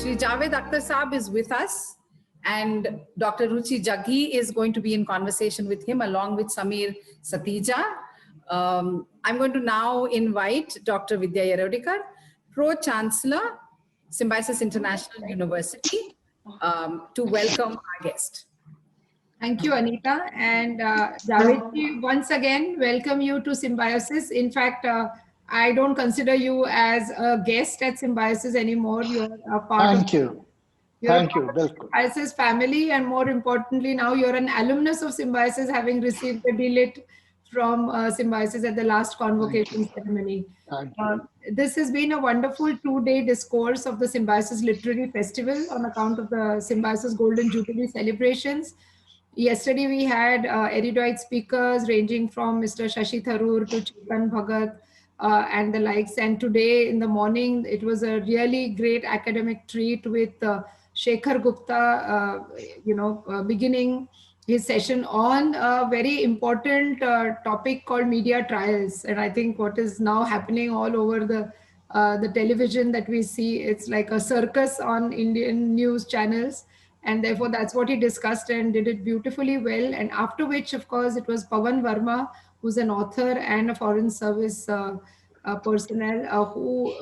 Shri Javed Akhtar Saab is with us, and Dr. Ruchi Jaggi is going to be in conversation with him along with Samir Satija. I'm going to now invite Dr. Vidya Yerodikar, Pro-Chancellor, Symbiosis International University, to welcome our guest. Thank you, Anita. And Javed, once again, welcome you to Symbiosis. In fact, I don't consider you as a guest at Symbiosis anymore. You're a part Thank you. Thank you. Symbiosis family, and more importantly, now you're an alumnus of Symbiosis, having received the DLIT from Symbiosis at the last convocation ceremony. This has been a wonderful 2-day discourse of the Symbiosis Literary Festival on account of the Symbiosis Golden Jubilee celebrations. Yesterday, we had erudite speakers ranging from Mr. Shashi Tharoor to Chetan Bhagat and the likes. And today in the morning, it was a really great academic treat with Shekhar Gupta, beginning his session on a very important topic called media trials. And I think what is now happening all over the television that we see, it's like a circus on Indian news channels. And therefore, that's what he discussed and did it beautifully well. And after which, of course, it was Pawan Verma, who's an author and a foreign service personnel who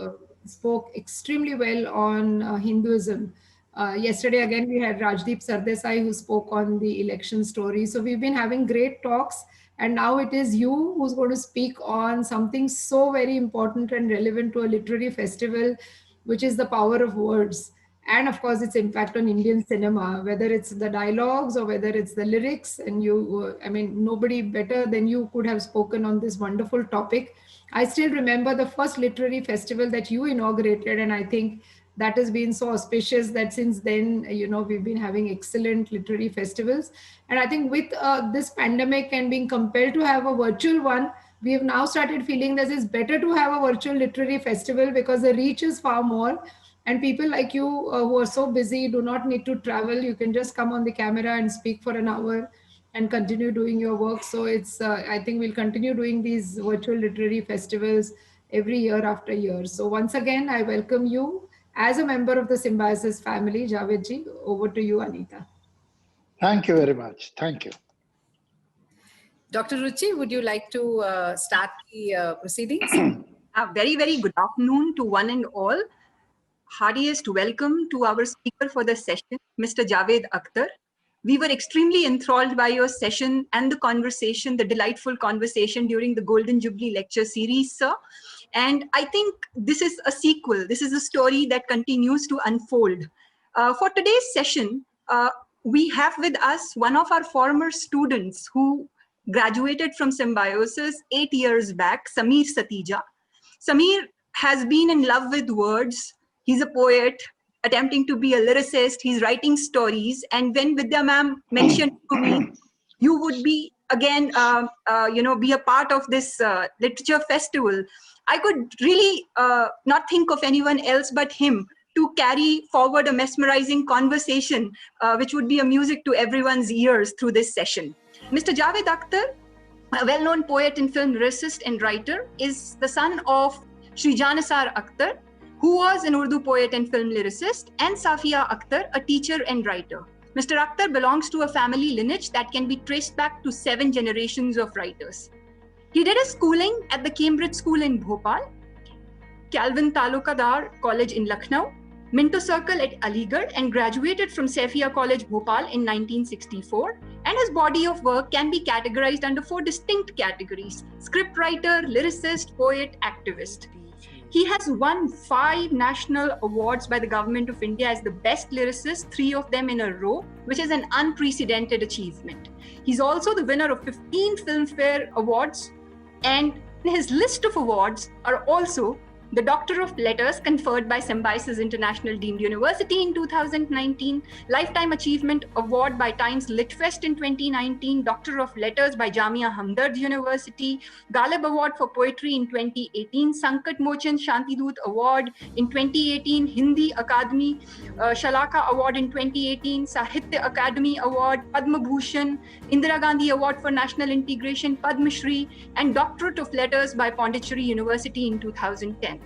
spoke extremely well on Hinduism. Yesterday, again, we had Rajdeep Sardesai, who spoke on the election story. So we've been having great talks. And now it is you who's going to speak on something so very important and relevant to a literary festival, which is the power of words. And of course, its impact on Indian cinema, whether it's the dialogues or whether it's the lyrics. And you, nobody better than you could have spoken on this wonderful topic. I still remember the first literary festival that you inaugurated. And I think that has been so auspicious that since then, we've been having excellent literary festivals. And I think with this pandemic and being compelled to have a virtual one, we have now started feeling that it's better to have a virtual literary festival because the reach is far more. And people like you who are so busy do not need to travel. You can just come on the camera and speak for an hour and continue doing your work. So it's, I think we'll continue doing these virtual literary festivals every year after year. So once again, I welcome you as a member of the Symbiosis family. Javedji, over to you, Anita. Thank you very much. Thank you. Dr. Ruchi, would you like to start the proceedings? Very, very good afternoon to one and all. Heartiest welcome to our speaker for the session, Mr. Javed Akhtar. We were extremely enthralled by your session and the conversation, the delightful conversation during the Golden Jubilee lecture series, sir. And I think this is a sequel. This is a story that continues to unfold. For today's session, we have with us one of our former students who graduated from Symbiosis 8 years back, Samir Satija. Samir has been in love with words. He's a poet, attempting to be a lyricist. He's writing stories. And when Vidya ma'am mentioned to me, you would be, again, be a part of this literature festival, I could really not think of anyone else but him to carry forward a mesmerizing conversation, which would be a music to everyone's ears through this session. Mr. Javed Akhtar, a well-known poet and film lyricist and writer, is the son of Shri Janisar Akhtar, who was an Urdu poet and film lyricist, and Safia Akhtar, a teacher and writer. Mr. Akhtar belongs to a family lineage that can be traced back to 7 generations of writers. He did his schooling at the Cambridge School in Bhopal, Calvin Talukadar College in Lucknow, Minto Circle at Aligarh, and graduated from Safia College, Bhopal in 1964. And his body of work can be categorized under 4 distinct categories: scriptwriter, lyricist, poet, activist. He has won 5 national awards by the Government of India as the best lyricist, 3 of them in a row, which is an unprecedented achievement. He's also the winner of 15 Filmfare Awards, and his list of awards are also the Doctor of Letters conferred by Symbiosis International Deemed University in 2019, Lifetime Achievement Award by Times Litfest in 2019, Doctor of Letters by Jamia Hamdard University, Galib Award for Poetry in 2018, Sankat Mochan Shantidoot Award in 2018, Hindi Akademi Shalaka Award in 2018, Sahitya Academy Award, Padma Bhushan, Indira Gandhi Award for National Integration, Padma Shri, and Doctorate of Letters by Pondicherry University in 2010.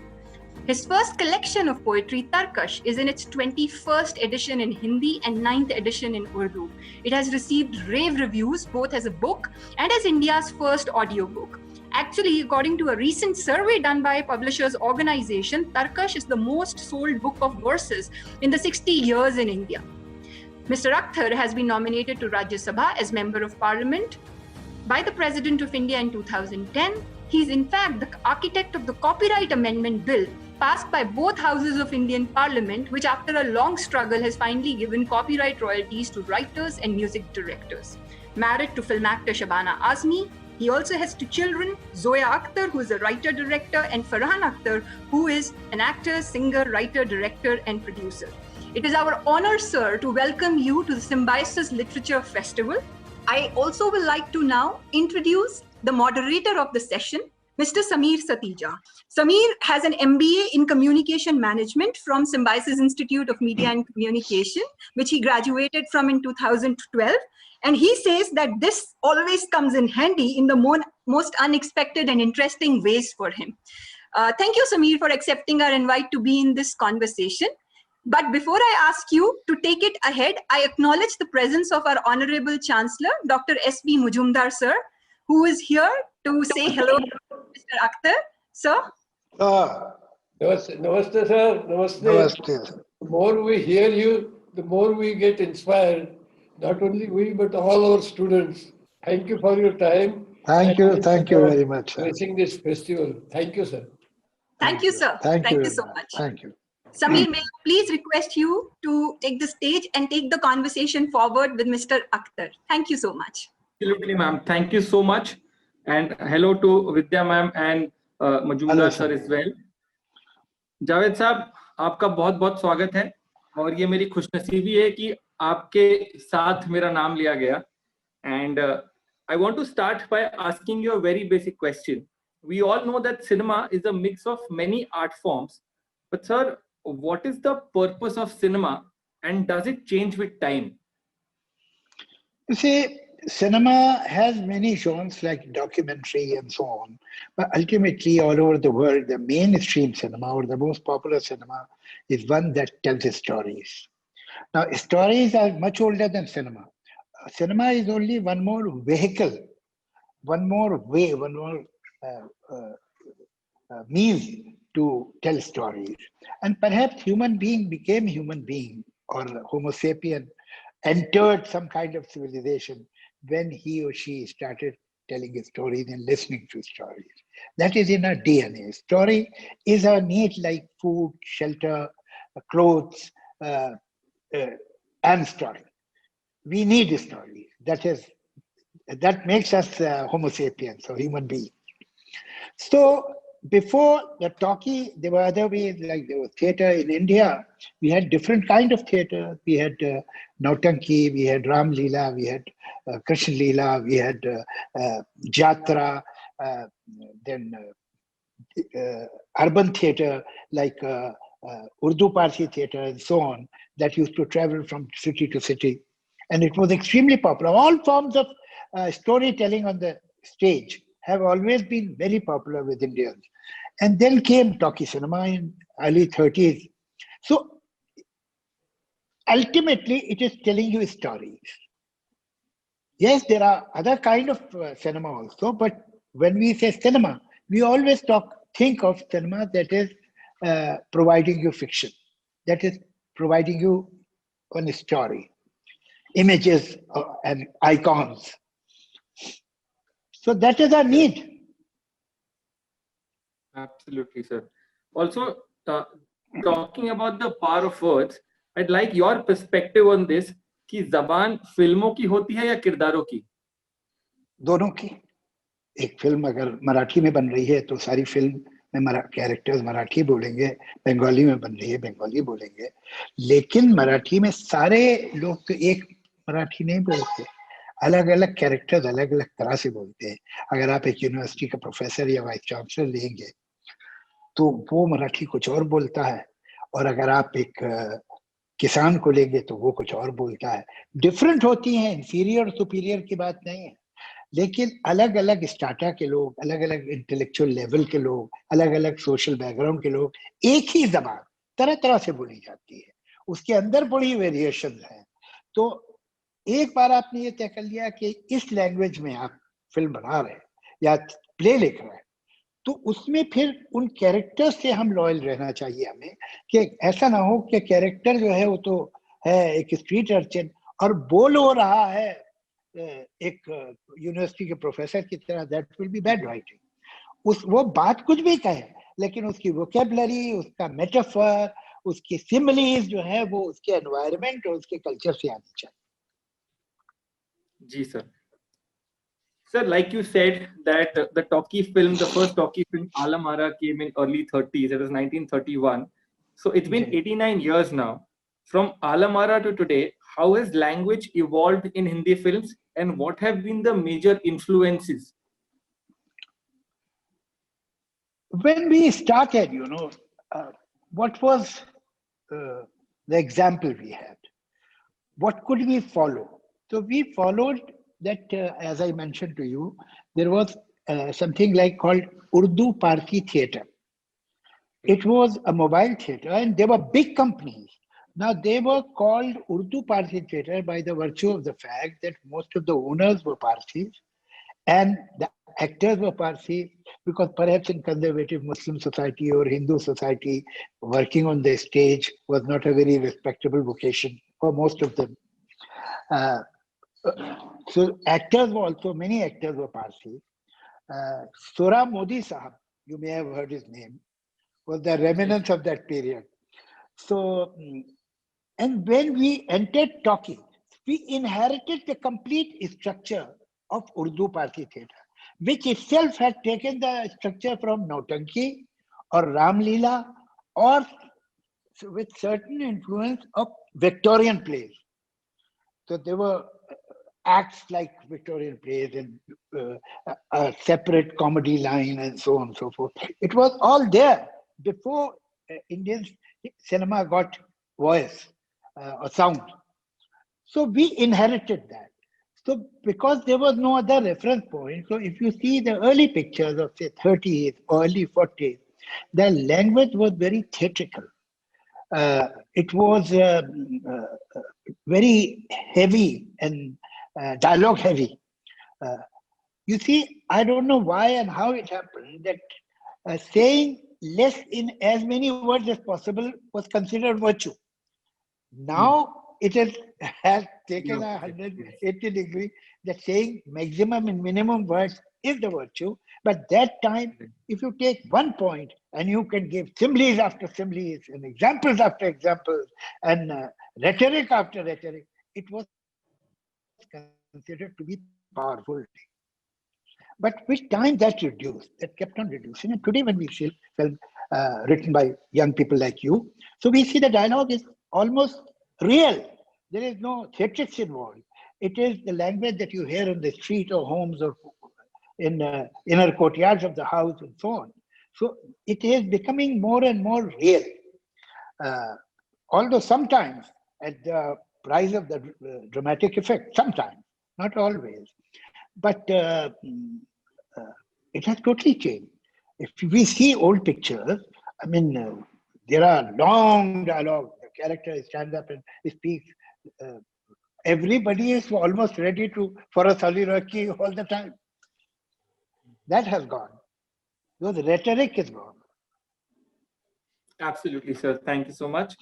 His first collection of poetry, Tarkash, is in its 21st edition in Hindi and 9th edition in Urdu. It has received rave reviews both as a book and as India's first audiobook. Actually, according to a recent survey done by a publishers organization, Tarkash is the most sold book of verses in the 60 years in India. Mr. Akhtar has been nominated to Rajya Sabha as Member of Parliament by the President of India in 2010. He is in fact the architect of the Copyright Amendment Bill passed by both houses of Indian Parliament, which after a long struggle has finally given copyright royalties to writers and music directors. Married to film actor Shabana Azmi, he also has two children, Zoya Akhtar, who is a writer-director, and Farhan Akhtar, who is an actor, singer, writer, director, and producer. It is our honor, sir, to welcome you to the Symbiosis Literature Festival. I also would like to now introduce the moderator of the session, Mr. Sameer Satija. Sameer has an MBA in Communication Management from Symbiosis Institute of Media and Communication, which he graduated from in 2012. And he says that this always comes in handy in the most unexpected and interesting ways for him. Thank you, Sameer, for accepting our invite to be in this conversation. But before I ask you to take it ahead, I acknowledge the presence of our Honorable Chancellor, Dr. S.B. Mujumdar, sir, who is here to say hello to Mr. Akhtar. Sir? Namaste, sir. Namaste. Namaste. The more we hear you, the more we get inspired. Not only we, but all our students. Thank you for your time. Thank you very much, sir. Gracing this festival. Thank you, sir. Thank you, sir. Thank you so very much. Thank you. Sameer, may I please request you to take the stage and take the conversation forward with Mr. Akhtar. Thank you so much. Absolutely, ma'am. Thank you so much. And hello to Vidya ma'am and Majumdar sir as well. Javed साहब, आपका बहुत बहुत स्वागत है और ये मेरी खुशनसीबी है कि आपके साथ मेरा नाम लिया गया. And I want to start by asking you a very basic question. We all know that cinema is a mix of many art forms, but sir, what is the purpose of cinema and does it change with time? You see, cinema has many genres like documentary and so on, but ultimately all over the world, the mainstream cinema or the most popular cinema is one that tells stories. Now, stories are much older than cinema. Cinema is only one more vehicle, one more way, one more means to tell stories. And perhaps human being became human being, or Homo sapien entered some kind of civilization when he or she started telling stories and listening to stories. That is in our DNA. Story is our need like food, shelter, clothes, and story. We need stories. That makes us Homo sapiens, or human beings. So before the talkie, there were other ways, like there was theater in India. We had different kind of theater. We had Nautanki, we had Ram Leela, we had Krishna Leela, we had Jatra, then urban theater like Urdu Parsi theater and so on, that used to travel from city to city. And it was extremely popular. All forms of storytelling on the stage have always been very popular with Indians. And then came talkie cinema in early 30s. So ultimately, it is telling you stories. Yes, there are other kind of cinema also, but when we say cinema, we always think of cinema that is providing you fiction, that is providing you a story, images and icons. So that is our need. Absolutely, sir. Also, talking about the power of words, I'd like your perspective on this. कि ज़बान फिल्मों की होती है या किरदारों की? दोनों की. एक फिल्म अगर मराठी में बन रही है तो सारी फिल्म में कैरेक्टर्स मराठी बोलेंगे, बंगाली में बन रही है बंगाली बोलेंगे, लेकिन मराठी में सारे लोग तो एक मराठी नहीं बोलते, अलग अलग कैरेक्टर्स अलग अलग तरह से बोलते हैं. अगर आप एक यूनिवर्सिटी का प्रोफेसर या वाइस चांसलर लेंगे तो वो मराठी कुछ और बोलता है, और अगर आप एक किसान को लेंगे तो वो कुछ और बोलता है. डिफरेंट होती हैं, इंफीरियर सुपीरियर की बात नहीं है, लेकिन अलग अलग स्टाटा के लोग, अलग अलग इंटेलेक्चुअल लेवल के लोग, अलग अलग सोशल बैकग्राउंड के लोग, एक ही जबान तरह तरह से बोली जाती है, उसके अंदर बड़ी वेरिएशन है। तो एक बार आपने ये तय कर लिया कि इस लैंग्वेज में आप फिल्म बना रहे हैं या प्ले लिख रहे हैं, तो उसमें फिर उन कैरेक्टर्स से हम लॉयल रहना चाहिए हमें, कि ऐसा ना हो कि कैरेक्टर जो है वो तो है एक स्ट्रीट अर्चिन और बोल हो रहा है एक यूनिवर्सिटी के प्रोफेसर की तरह, that will be bad writing. वो बात कुछ भी कहे, लेकिन उसकी वोकेबलरी, उसका मेटाफर, उसकी सिमिलीज जो है वो उसके एनवायरनमेंट और उसके कल्चर से आनी चाहिए। जी sir. Sir, like you said that the talkie film, the first talkie film, Alam Ara, came in early 30s. It was 1931. So it's been 89 years now. From Alam Ara to today, how has language evolved in Hindi films, and what have been the major influences? When we started, what was the example we had? What could we follow? So we followed that, as I mentioned to you, there was something like called Urdu Parsi Theatre. It was a mobile theatre, and they were big companies. Now, they were called Urdu Parsi Theatre by the virtue of the fact that most of the owners were Parsis and the actors were Parsi, because perhaps in conservative Muslim society or Hindu society, working on the stage was not a very respectable vocation for most of them. So actors were also, many actors were Parsi. Sohrab Modi Sahab, you may have heard his name, was the remnants of that period. So, and when we entered talking, we inherited the complete structure of Urdu Parsi theatre, which itself had taken the structure from Nautanki or Ram Leela, or with certain influence of Victorian plays. So there were acts like Victorian plays and a separate comedy line and so on and so forth. It was all there before Indian cinema got voice or sound. So we inherited that. So because there was no other reference point, so if you see the early pictures of say 30s, early 40s, the language was very theatrical. It was very heavy and dialogue heavy. You see, I don't know why and how it happened that saying less in as many words as possible was considered virtue. Now it has taken 180 degrees that saying maximum and minimum words is the virtue. But that time, if you take one point and you can give similes after similes and examples after examples and rhetoric after rhetoric, it was considered to be powerful. But with time that reduced, that kept on reducing. And today when we see film written by young people like you, so we see the dialogue is almost real. There is no theatrics involved. It is the language that you hear in the street or homes or in inner courtyards of the house and so on. So it is becoming more and more real. Although sometimes at the price of the dramatic effect, sometimes, not always. But it has totally changed. If we see old pictures, I mean, there are long dialogue. The character stands up and speaks. Everybody is almost ready for a soliloquy all the time. That has gone. So the rhetoric is gone. Absolutely, sir. Thank you so much.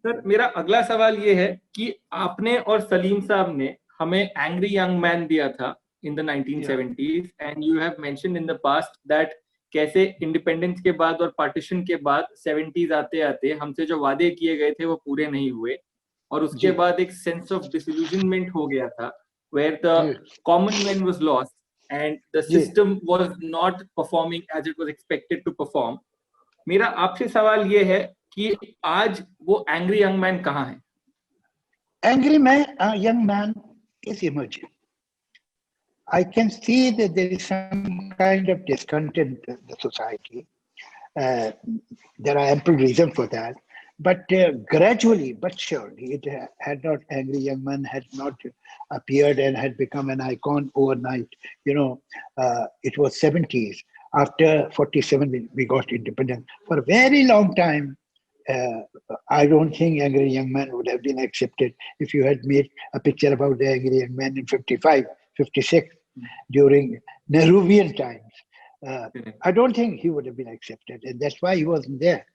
Sir, मेरा अगला सवाल ये है कि आपने और सलीम साहब ने हमें एंग्री यंग मैन दिया था in the 1970s, and you have mentioned in the past that कैसे इंडिपेंडेंस के बाद और पार्टीशन के बाद 70s आते आते हमसे जो वादे किए गए थे वो पूरे नहीं हुए, और उसके बाद एक सेंस ऑफ डिsillusionment हो गया था, where the common man was lost and the system was not performing as it was expected to perform. मेरा आपसे सवाल ये है कि आज वो एंग्री यंग मैन कहाँ है? Angry man, young man is emerging. I can see that there is some kind of discontent in the society. There are ample reasons for that. But gradually, but surely, it had not, Angry Young Man had not appeared and had become an icon overnight. It was 70s. After 47, we got independence. For a very long time, uh, I don't think Angry Young Man would have been accepted if you had made a picture about the Angry Young Man in 55, 56, during Nehruvian times. I don't think he would have been accepted, and that's why he wasn't there.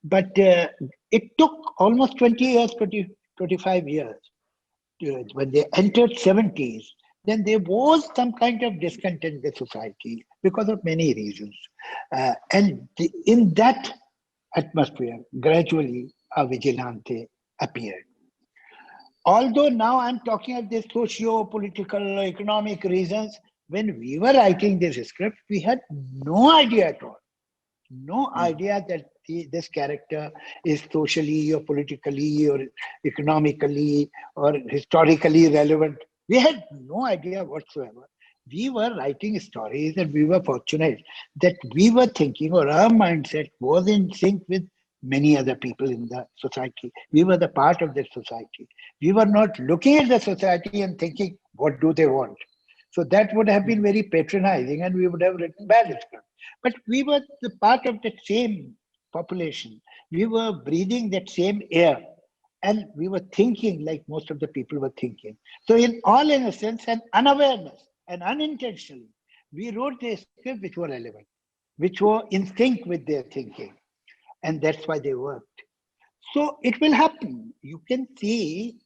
But it took almost 20 years, 25 years. When they entered 70s, then there was some kind of discontent in the society because of many reasons. In that atmosphere, gradually a vigilante appeared. Although now I'm talking of the socio-political, economic reasons, when we were writing this script, we had no idea at all. No idea that this character is socially or politically or economically or historically relevant. We had no idea whatsoever. We were writing stories and we were fortunate that we were thinking, or our mindset was in sync with many other people in the society. We were the part of the society. We were not looking at the society and thinking, what do they want? So that would have been very patronizing and we would have written bad scripts. But we were the part of the same population. We were breathing that same air and we were thinking like most of the people were thinking. So in a sense, an unawareness and unintentionally, we wrote the scripts which were relevant, which were in sync with their thinking. And that's why they worked. So it will happen. You can see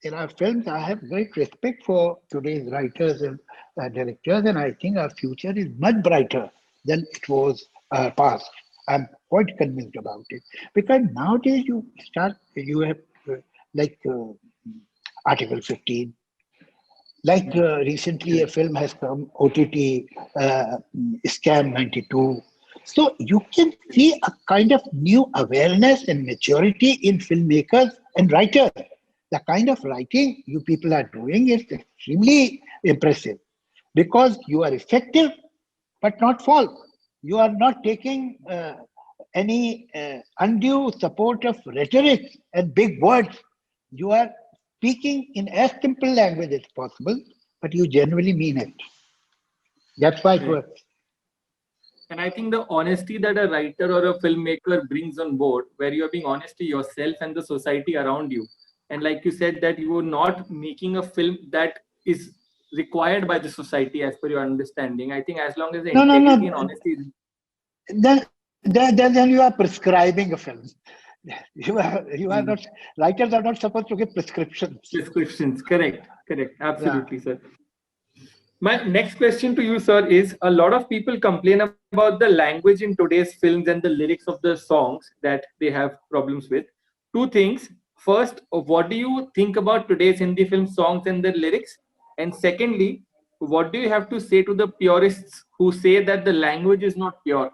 in our films, I have great respect for today's writers and directors, and I think our future is much brighter than it was past. I'm quite convinced about it because nowadays you have Article 15. Recently, a film has come, OTT, Scam 92. So you can see a kind of new awareness and maturity in filmmakers and writers. The kind of writing you people are doing is extremely impressive because you are effective but not false. You are not taking any undue support of rhetoric and big words. You are speaking in as simple language as possible, but you genuinely mean it. That's why it works. And I think the honesty that a writer or a filmmaker brings on board, where you are being honest to yourself and the society around you. And like you said, that you are not making a film that is required by the society as per your understanding. I think as long as the integrity and honesty is... Then you are prescribing a film. You are not, writers are not supposed to give prescriptions. Prescriptions, correct. Absolutely, sir. My next question to you, sir, is a lot of people complain about the language in today's films and the lyrics of the songs that they have problems with. Two things. First, what do you think about today's Hindi film songs and their lyrics? And secondly, what do you have to say to the purists who say that the language is not pure?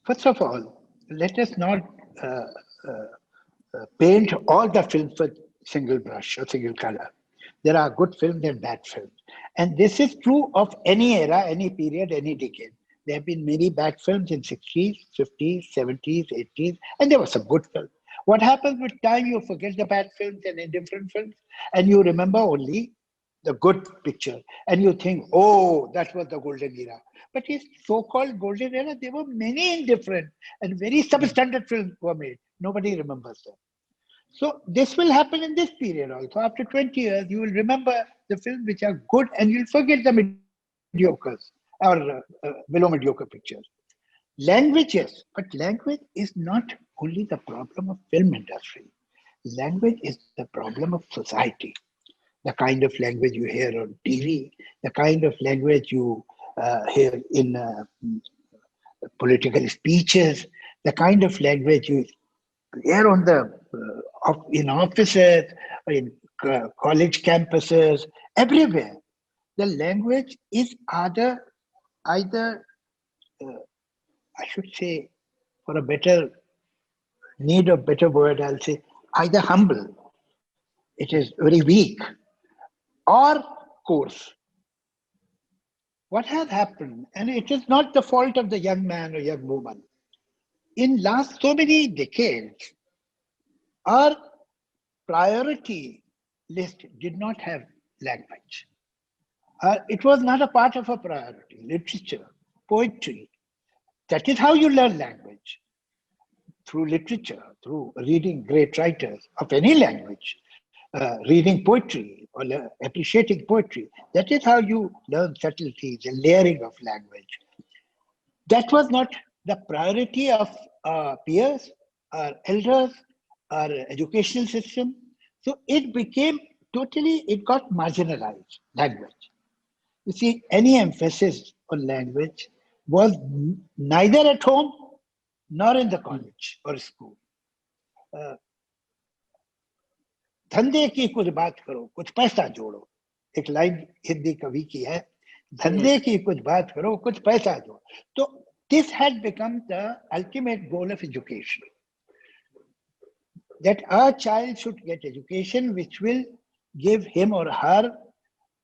First of all, let us not paint all the films with single brush or single color. There are good films and bad films. And this is true of any era, any period, any decade. There have been many bad films in 60s, 50s, 70s, 80s, and there was some good films. What happens with time, you forget the bad films and indifferent films, and you remember only the good picture. And you think, oh, that was the golden era. But his so-called golden era, there were many indifferent and very substandard films were made. Nobody remembers them. So this will happen in this period also. After 20 years, you will remember the films which are good and you'll forget the mediocres or below mediocre pictures. Language, yes, but language is not only the problem of film industry. Language is the problem of society. The kind of language you hear on TV, the kind of language you hear in political speeches, the kind of language you hear on in offices, in college campuses, everywhere. The language is either I should say, for a better need of better word, I'll say either humble, it is very weak, or coarse. What has happened, and it is not the fault of the young man or young woman. in last so many decades, our priority list did not have language. It was not a part of a priority. Literature, poetry. That is how you learn language. Through literature, through reading great writers of any language, reading poetry or appreciating poetry. That is how you learn subtleties and layering of language. That was not the priority of our peers, our elders, our educational system. So it became totally, it got marginalized, language. You see, any emphasis on language was neither at home nor in the college or school. धंधे की कुछ बात करो, कुछ पैसा जोड़ो. एक line Hindi कवि की है, धंधे की कुछ बात करो, कुछ पैसा जोड़ो. तो this had become the ultimate goal of education. That our child should get education which will give him or her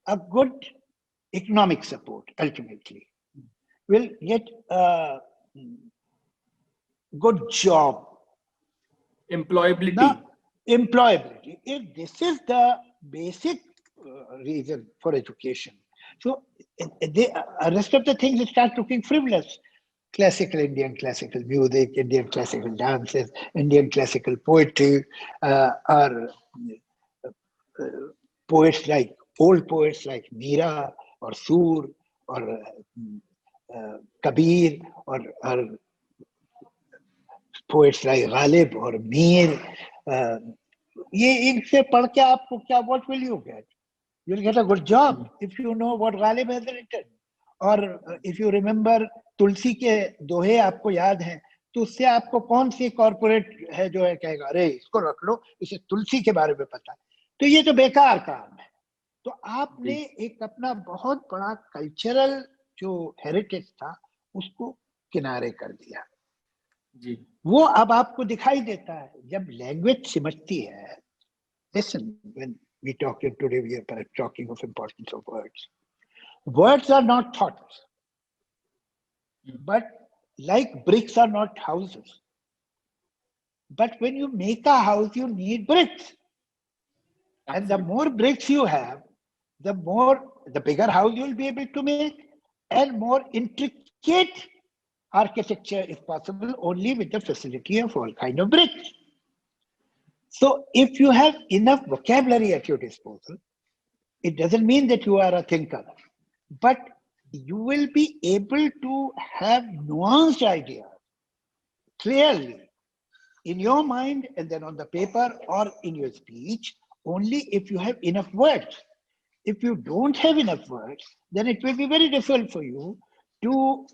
a good economic support, ultimately. Will get a good job. Employability. Now, employability. If this is the basic reason for education, so the rest of the things start looking frivolous. Classical Indian classical music, Indian classical dances, Indian classical poetry, or poets like old poets like Meera or Sur or Kabir or poets like Ghalib or Mir. ये इनसे पढ़ के आपको क्या, what will you get? You'll get a good job if you know what Ghalib has written. और if you remember तुलसी के दोहे आपको याद हैं, तो उससे आपको कौन सी कॉर्पोरेट है जो है कहेगा अरे इसको रख लो, इसे तुलसी के बारे में पता है. तो ये तो बेकार काम है. तो आपने एक अपना बहुत बड़ा कल्चरल जो हेरिटेज था उसको किनारे कर दिया जी. वो अब आपको दिखाई देता है जब लैंग्वेज सिमटती है. Listen, when we talking today, we are talking of importance of words. Words are not thoughts, but like bricks are not houses. But when you make a house, you need bricks. And the more bricks you have, the bigger house you'll be able to make, and more intricate architecture is possible only with the facility of all kind of bricks. So if you have enough vocabulary at your disposal, it doesn't mean that you are a thinker, but you will be able to have nuanced ideas clearly in your mind and then on the paper or in your speech only if you have enough words. If you don't have enough words, then it will be very difficult for you to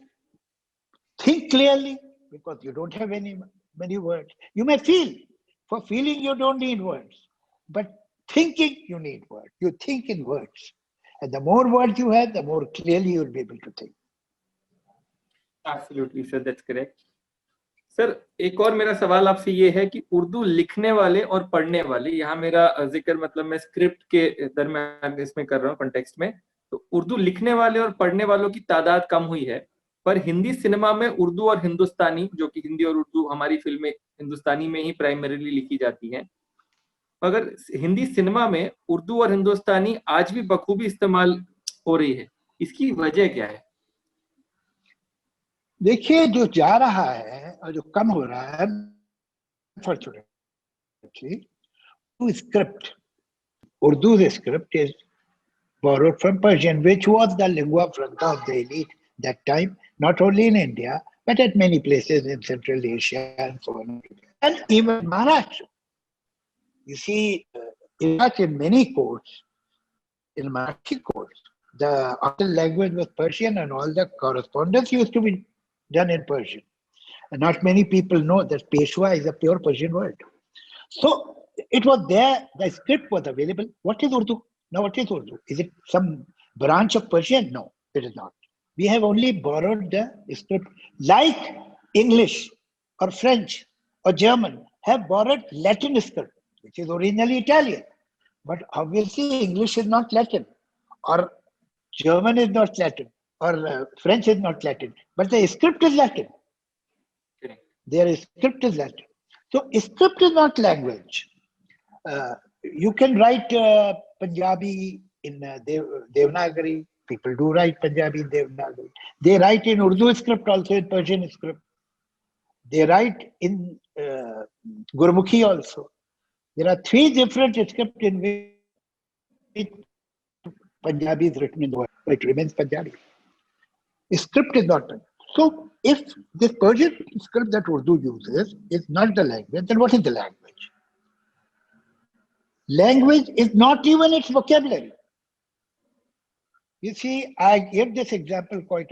think clearly because you don't have many words. You may feel. For feeling, you don't need words. But thinking, you need words. You think in words. And the more words you have, the more clearly you will be able to think. Absolutely, sir. That's correct. Sir एक और मेरा सवाल आपसे ये है कि उर्दू लिखने वाले और पढ़ने वाले, यहाँ मेरा जिक्र मतलब मैं स्क्रिप्ट के दरम्यान इसमें कर रहा हूँ कॉन्टेक्स्ट में, तो उर्दू लिखने वाले और पढ़ने वालों की तादाद कम हुई है, पर हिंदी सिनेमा में उर्दू और हिंदुस्तानी, जो कि हिंदी और उर्दू हमारी फिल्में हिंदुस्तानी में ही प्राइमरीली लिखी जाती हैं, मगर हिंदी सिनेमा में उर्दू और हिंदुस्तानी आज भी बखूबी इस्तेमाल हो रही है. इसकी वजह क्या है? देखिए जो जा रहा है और जो कम हो रहा है unfortunately, script, Urdu's script is borrowed from Persian, which was the lingua franca of the elite that time, not only in India, but at many places in Central Asia and so on. And even Maharashtra. You see, in fact, in many courts, in Marathi courts, the official language was Persian and all the correspondence used to be done in Persian. And not many people know that Peshwa is a pure Persian word. So it was there, the script was available. What is Urdu? Now what is Urdu? Is it some branch of Persian? No, it is not. We have only borrowed the script, like English or French or German have borrowed Latin script, which is originally Italian. But obviously English is not Latin, or German is not Latin, or French is not Latin, but the script is Latin. Their script is Latin. So script is not language. You can write Punjabi in Devanagari. People do write Punjabi in Devanagari. They write in Urdu script also, in Persian script. They write in Gurmukhi also. There are 3 different scripts in which Punjabi is written in the world. It remains Punjabi. Script is not. So if this Persian script that Urdu uses is not the language, then what is the language? Language is not even its vocabulary. You see, I give this example quite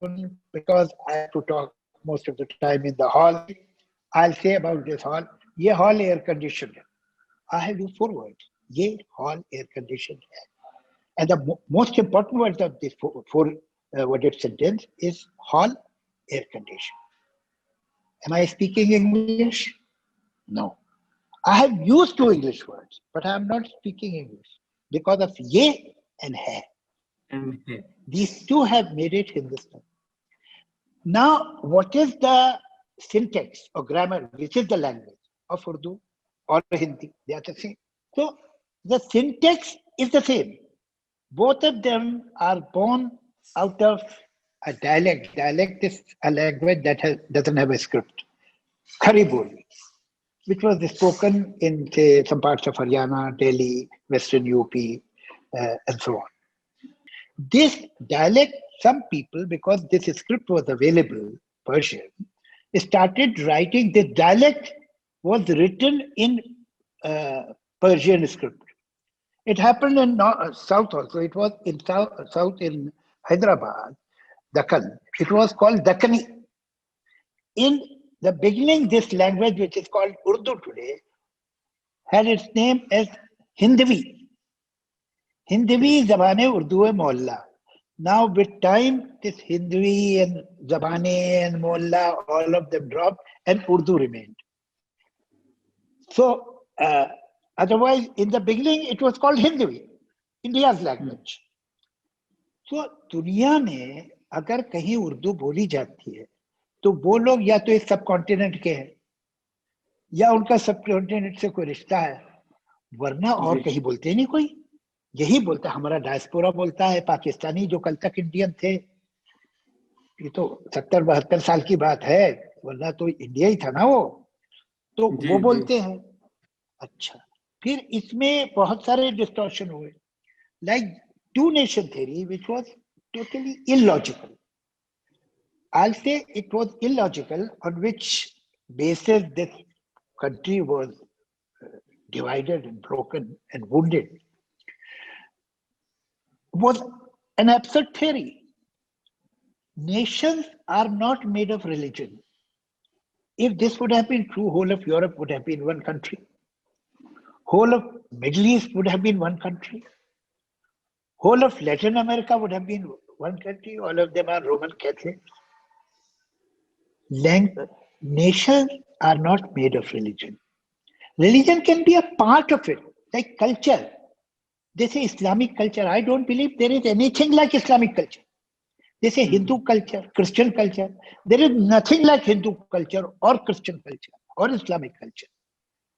often because I have to talk most of the time in the hall. I'll say about this hall, ye hall air conditioned. I have used 4 words. Ye hall air conditioned. And the most important words of this four-worded sentence is hall air conditioned. Am I speaking English? No. I have used 2 English words, but I am not speaking English because of ye and hai. These 2 have made it Hindustan. Now, what is the syntax or grammar, which is the language of Urdu or Hindi? They are the same. So, the syntax is the same. Both of them are born out of a dialect. Dialect is a language that doesn't have a script. Khari Boli, which was spoken in, say, some parts of Haryana, Delhi, Western UP, and so on. This dialect, some people, because this script was available, Persian, started writing. The dialect was written in Persian script. It happened in South also. It was in South in Hyderabad, Deccan. It was called Deccani. In the beginning, this language, which is called Urdu today, had its name as Hindvi. Hindvi Zabane Urdu Mohalla. Now with time, this Hindvi and Zabane and Mohalla, all of them dropped and Urdu remained. So otherwise, in the beginning, it was called Hindvi, India's language. So दुनिया में अगर कहीं उर्दू बोली जाती है तो वो लोग या तो इस सब कॉन्टिनेंट के हैं या उनका सब कॉन्टिनेंट से कोई रिश्ता है, वरना और कहीं बोलते नहीं कोई. यही बोलता है, हमारा डायस्पोरा बोलता है, पाकिस्तानी जो कल तक इंडियन थे, ये तो 70-72 साल की बात है, वरना तो इंडिया ही था ना वो, तो वो बोलते हैं. अच्छा, फिर इसमें बहुत सारे डिस्टॉर्शन हुए, like 2 nation theory, which was totally illogical. I'll say it was illogical, on which basis this country was divided and broken and wounded, was an absurd theory. Nations are not made of religion. If this would have been true, whole of Europe would have been one country. Whole of Middle East would have been one country. Whole of Latin America would have been one country. All of them are Roman Catholic. Nations are not made of religion. Religion can be a part of it, like culture. They say Islamic culture. I don't believe there is anything like Islamic culture. They say Hindu culture, Christian culture. There is nothing like Hindu culture or Christian culture or Islamic culture.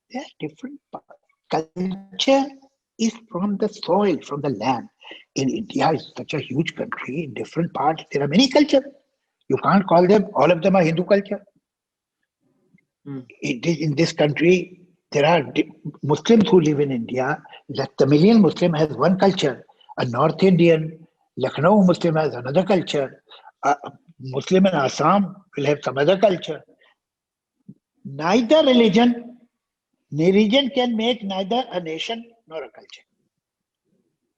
They are different parts. Culture is from the soil, from the land. In India, it's such a huge country. In different parts, there are many cultures. You can't call them, all of them are Hindu culture. In this country, there are Muslims who live in India. The Tamilian Muslim has one culture. A North Indian, Lucknow Muslim has another culture. A Muslim in Assam will have some other culture. Neither religion can make neither a nation nor a culture.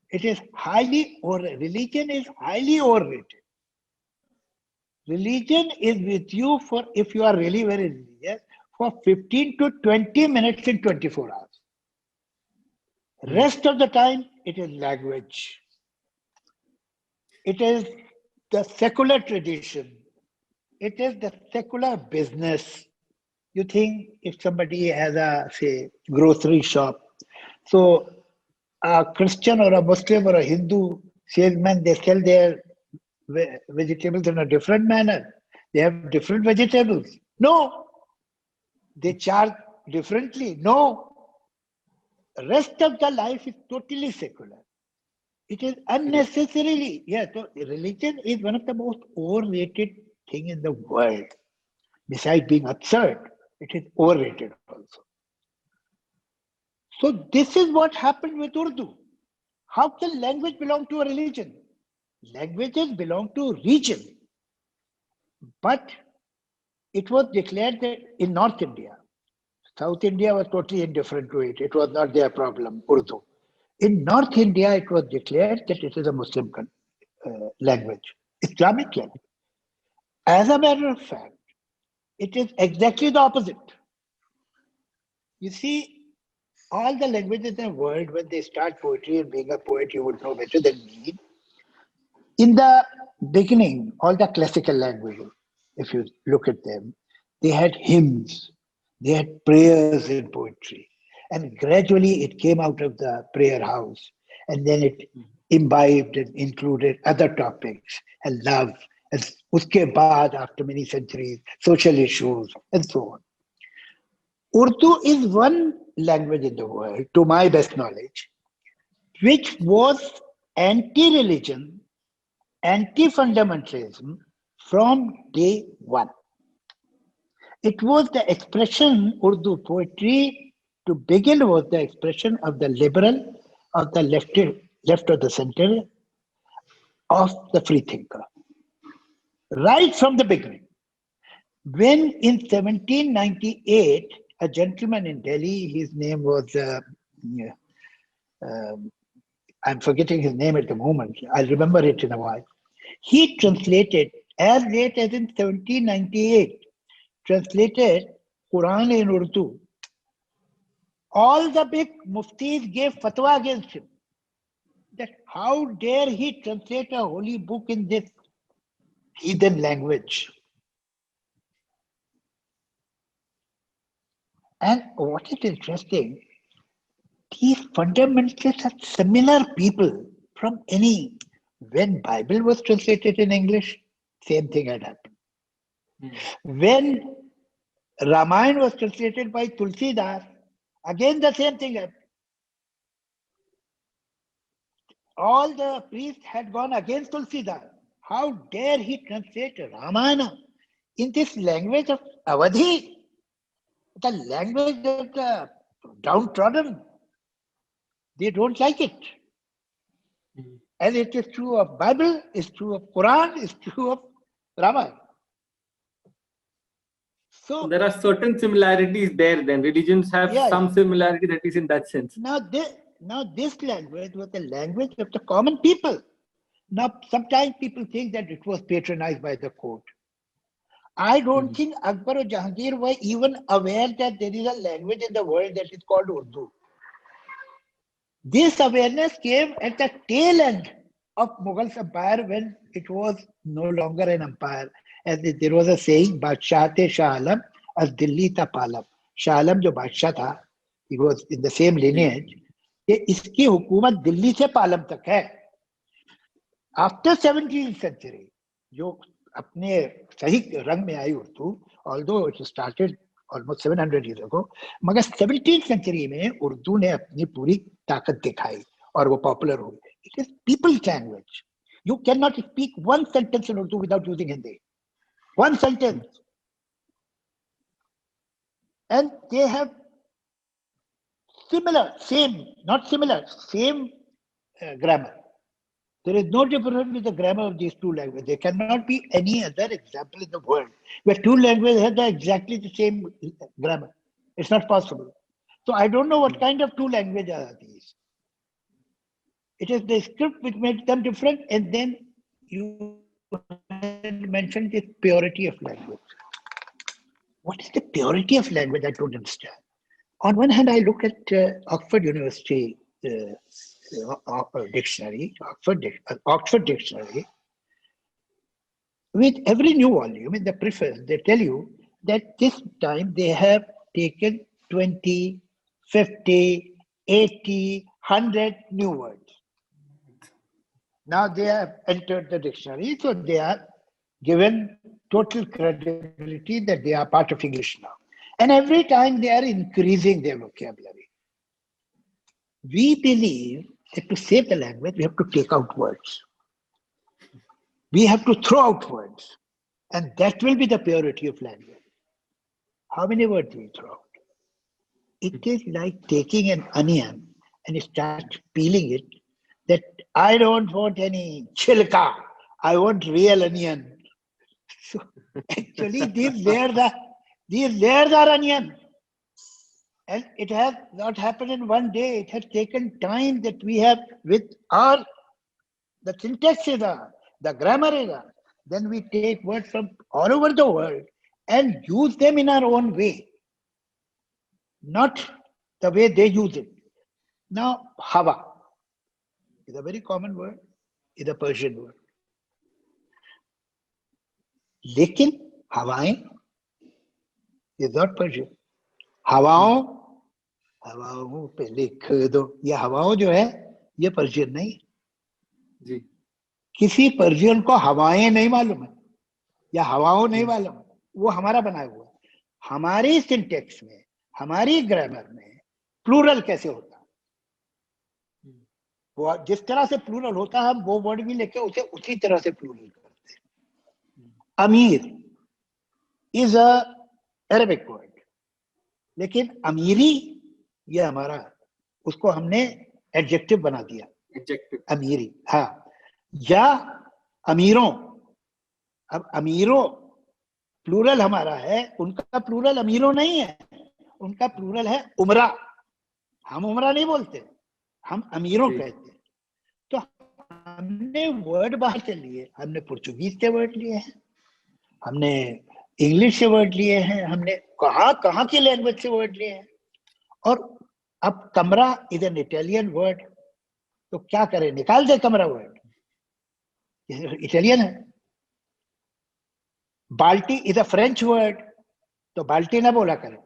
It is religion is highly overrated. Religion is with you for, if you are really very religious, for 15 to 20 minutes in 24 hours. Rest of the time, it is language. It is the secular tradition. It is the secular business. You think if somebody has a, say, grocery shop, so a Christian or a Muslim or a Hindu salesman, they sell their vegetables in a different manner. They have different vegetables. No. They charge differently. No. The rest of the life is totally secular. It is unnecessarily, yeah, so religion is one of the most overrated thing in the world. Besides being absurd, it is overrated also. So this is what happened with Urdu. How can language belong to a religion? Languages belong to region. But it was declared that in North India, South India was totally indifferent to it. It was not their problem, Urdu. In North India, it was declared that it is a Muslim language, Islamic language. As a matter of fact, it is exactly the opposite. You see, all the languages in the world, when they start poetry, and being a poet, you would know better than me. In the beginning, all the classical languages, if you look at them, they had hymns, they had prayers in poetry. And gradually it came out of the prayer house. And then it imbibed and included other topics and love. And uske baad, after many centuries, social issues and so on. Urdu is one language in the world, to my best knowledge, which was anti-religion, anti-fundamentalism from day one. It was the expression, Urdu poetry, to begin was the expression of the liberal, of the left of the center, of the free thinker. Right from the beginning. When in 1798, a gentleman in Delhi, his name was, I'm forgetting his name at the moment, I'll remember it in a while. He translated, as late as in 1798, translated Quran in Urdu. All the big muftis gave fatwa against him. That how dare he translate a holy book in this heathen language. And what is interesting, these fundamentalists are similar people from any. When Bible was translated in English, same thing had happened. When Ramayana was translated by Tulsidas, again the same thing happened. All the priests had gone against Tulsidas. How dare he translate Ramayana in this language of Awadhi, the language of the downtrodden. They don't like it. And it is true of Bible, it's true of Quran, it's true of Ramayana. So there are certain similarities there then. Religions have some similarity, that is in that sense. Now this language was the language of the common people. Now sometimes people think that it was patronized by the court. I don't think Akbar or Jahangir were even aware that there is a language in the world that is called Urdu. This awareness came at the tail end of Mughal empire when it was no longer an empire. As there was a saying, Badshah te Shah Alam as Dilli ta Palam. Shah Alam jo Badshah tha, he was in the same lineage. कि इसकी हुकूमत दिल्ली से पालम तक है. After 17th century, जो अपने सही रंग में आई Urdu, although it started almost 700 years ago, मगर 17th century में उर्दू ने अपनी पूरी ताकत दिखाई और वो पॉपुलर हुई. It is people's language. You cannot speak one sentence in Urdu without using Hindi. One sentence. And they have same grammar. There is no difference with the grammar of these two languages. There cannot be any other example in the world where two languages have exactly the same grammar. It's not possible. So I don't know what kind of two languages are these. It is the script which made them different, and then you mentioned the purity of language. What is the purity of language? I don't understand. On one hand, I look at Oxford University dictionary, Oxford Dictionary. With every new volume, in the preface, they tell you that this time they have taken 20, 50, 80, 100 new words. Now they have entered the dictionary, so they are given total credibility that they are part of English now. And every time they are increasing their vocabulary. We believe that to save the language, we have to take out words. We have to throw out words. And that will be the purity of language. How many words do we throw out? It is like taking an onion and start peeling it, that I don't want any chilka, I want real onion. So actually these layers are onion. And it has not happened in one day. It has taken time that we have with the syntax is the grammar is then we take words from all over the world and use them in our own way, not the way they use it. Now, hawa is a very common word, is a Persian word. लेकिन हवाएं is not Persian. हवाओं पे लिख दो, ये हवाओं जो है ये पर्शियन नहीं जी। किसी पर्शियन को हवाएं नहीं मालूम है या हवाओं नहीं मालूम, वो हमारा बनाया हुआ है। हमारी सिंटेक्स में, हमारी ग्रामर में प्लूरल कैसे होता है, वो जिस तरह से प्लूरल होता है हम वो वर्ड भी लेके उसे उसी तरह से प्लूरल करते हैं। अमीर इज अ अरबिक वर्ड, लेकिन अमीरी ये हमारा, उसको हमने एडजेक्टिव बना दिया, एडजेक्टिव अमीरी। हाँ, या अमीरों, अब अमीरों प्लूरल हमारा है, उनका प्लूरल अमीरों नहीं है, उनका प्लूरल है उमरा। हम उमरा नहीं बोलते, हम अमीरों कहते हैं। तो हमने वर्ड बाहर से लिए, हमने पुर्तगाली से वर्ड लिए हैं, हमने इंग्लिश से वर्ड लिए हैं, हमने कहाँ की लैंग्वेज से वर्ड लिए हैं। और अब कमरा इज एन इटालियन वर्ड, तो क्या करें, निकाल दे कमरा वर्ड, इटालियन है। बाल्टी इज अ फ्रेंच वर्ड, तो बाल्टी ना बोला करें।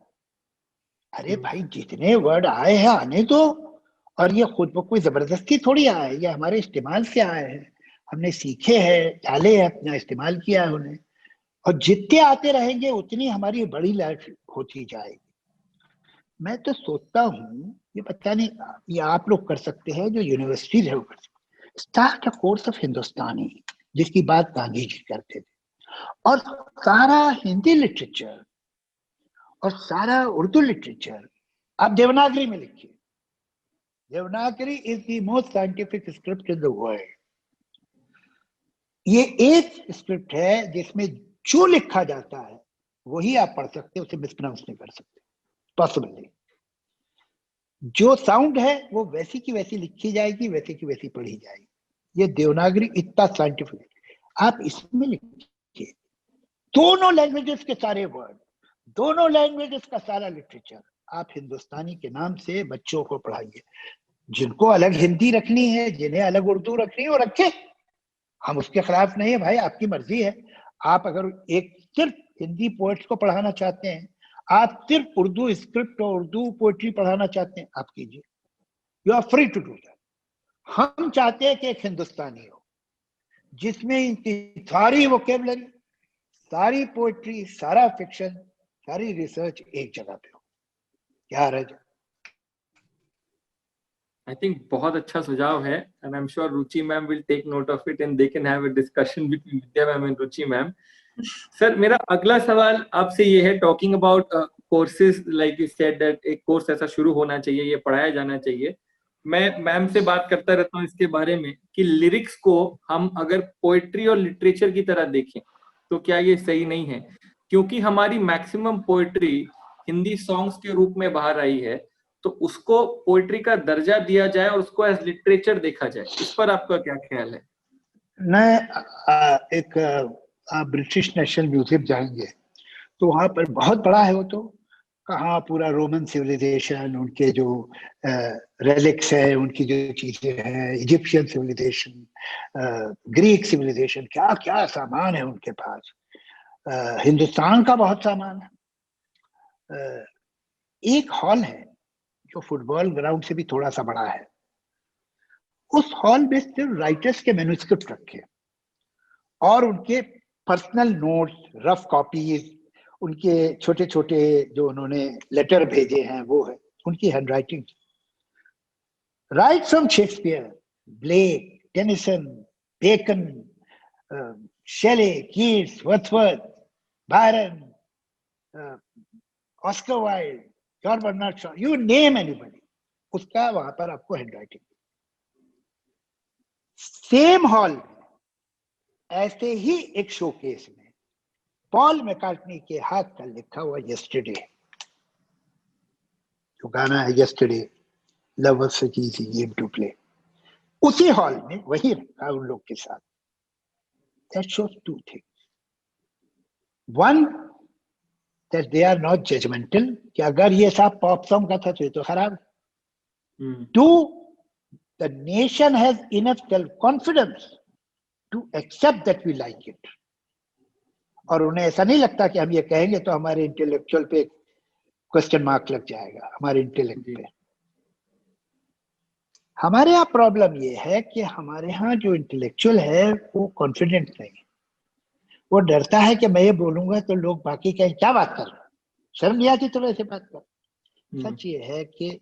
अरे भाई जितने वर्ड आए हैं आने दो, और ये खुद ब कोई जबरदस्ती थोड़ी आए, ये हमारे इस्तेमाल से आए हैं, हमने सीखे हैं, डाले हैं, अपना इस्तेमाल किया है उन्हें, और जितने आते रहेंगे उतनी हमारी बड़ी लाइफ होती जाएगी। मैं तो सोचता हूँ, ये पता नहीं ये आप लोग कर सकते हैं जो यूनिवर्सिटीज है वो कर सकते, स्टार्ट अ कोर्स ऑफ हिंदुस्तानी, जिसकी बात गांधी जी करते थे, और सारा हिंदी लिटरेचर और सारा उर्दू लिटरेचर आप देवनागरी में लिखिए। Devanagari is the most scientific script in the world. ये एक स्क्रिप्ट है जिसमें जो लिखा जाता है वही आप पढ़ सकते, उसे मिसप्रोनाउंस नहीं कर सकते पॉसिबली। जो साउंड है वो वैसी की वैसी लिखी जाएगी, वैसी की वैसी पढ़ी जाएगी। ये देवनागरी इतना साइंटिफिक, आप इसमें लिखिए दोनों लैंग्वेजेस के सारे वर्ड, दोनों लैंग्वेजेस का सारा लिटरेचर आप हिंदुस्तानी के नाम से बच्चों को पढ़ाइए। जिनको अलग हिंदी रखनी है, जिन्हें अलग उर्दू रखनी है वो रखे, हम उसके खिलाफ नहीं है भाई, आपकी मर्जी है। आप अगर एक सिर्फ हिंदी पोएट्स को पढ़ाना चाहते हैं, आप सिर्फ उर्दू स्क्रिप्ट और उर्दू पोएट्री पढ़ाना चाहते हैं, आप कीजिए, you are free to do that. हम चाहते हैं कि एक हिंदुस्तानी हो जिसमें इनकी सारी वोकेबलरी, सारी पोएट्री, सारा फिक्शन, सारी रिसर्च एक जगह पे हो। क्या रज? I think बहुत अच्छा सुझाव है, and I'm sure Ruchi ma'am will take note of it and they can have a discussion between Vidya ma'am and Ruchi ma'am. Sir मेरा अगला सवाल आपसे ये है, talking about courses, like you said that एक कोर्स ऐसा शुरू होना चाहिए, ये पढ़ाया जाना चाहिए। मैं मैम से बात करता रहता हूँ इसके बारे में कि लिरिक्स को हम अगर पोएट्री और लिटरेचर की तरह देखें तो क्या ये सही नहीं है, क्योंकि हमारी मैक्सिमम पोएट्री हिंदी सॉन्ग्स के रूप में बाहर आई है, तो उसको पोएट्री का दर्जा दिया जाए और उसको एज लिटरेचर देखा जाए। इस पर आपका क्या ख्याल है? मैं एक आप ब्रिटिश नेशनल म्यूजियम जाएंगे तो वहां पर बहुत बड़ा है वो, तो कहाँ पूरा रोमन सिविलाइजेशन, उनके जो रेलिक्स है, उनकी जो चीजें हैं, इजिप्शियन सिविलाइजेशन, ग्रीक सिविलाइजेशन, क्या क्या सामान है उनके पास। हिंदुस्तान का बहुत सामान है। एक हॉल है जो फुटबॉल ग्राउंड से भी थोड़ा सा बड़ा है, उस हॉल में सिर्फ राइटर्स के मैन्युस्क्रिप्ट रखे और उनके पर्सनल नोट्स, रफ कॉपीज, उनके छोटे छोटे जो उन्होंने लेटर भेजे हैं वो है उनकी handwriting. Right from Shakespeare, Blake, Tennyson, Bacon, Shelley, Keats, Wordsworth, Byron, Oscar Wilde, John Bernard Shaw, you name anybody, उसका वहां पर आपको हैंडराइटिंग। सेम हॉल ऐसे ही एक शोकेस में पॉल मैकार्टनी के हाथ का लिखा हुआ यस्टरडे, जो गाना है yesterday, love was such easy game to play, उसी हॉल में वही रखा उन लोग के साथ। That shows two things. One, that they are not judgmental, कि अगर ये सब पॉप सॉन्ग का था तो ये तो खराब है। Two, the nation has enough self-confidence to accept that we like it. और उन्हें ऐसा नहीं लगता कि हम ये कहेंगे तो हमारे इंटेलेक्चुअल पे क्वेश्चन मार्क लग जाएगा, हमारे इंटेलेक्ट पे। हमारे यहाँ प्रॉब्लम ये है कि हमारे यहाँ जो इंटेलेक्चुअल है वो कॉन्फिडेंट नहीं, वो डरता है कि मैं ये बोलूंगा तो लोग बाकी कहें क्या बात कर रहे हैं, शर्म नहीं आती तो ऐसे बात कर। सच ये है कि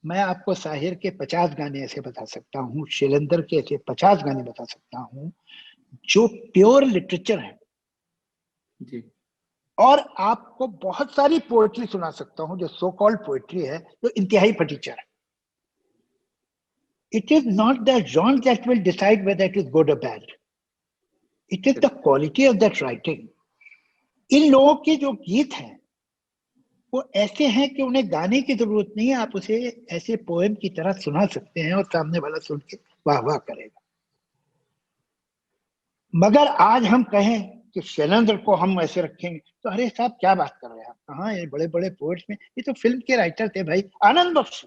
मैं आपको साहिर के 50 गाने ऐसे बता सकता हूँ, शैलेंद्र के ऐसे 50 गाने बता सकता हूँ जो प्योर लिटरेचर है जी। और आपको बहुत सारी पोएट्री सुना सकता हूँ जो सो कॉल्ड पोएट्री है जो इंतहाई फटीचर है। It is not the genre that will decide whether it is good or bad. It is the quality of that writing. इन लोगों के जो गीत हैं वो ऐसे हैं कि उन्हें गाने की जरूरत नहीं है, आप उसे ऐसे पोएम की तरह सुना सकते हैं और सामने वाला सुन के वाह वाह करेगा। मगर आज हम कहें कि शैलेंद्र को हम ऐसे रखेंगे तो अरे साहब क्या बात कर रहे हैं आप, कहाँ ये बड़े बड़े पोएट्स में, ये तो फिल्म के राइटर थे भाई, आनंद बख्श।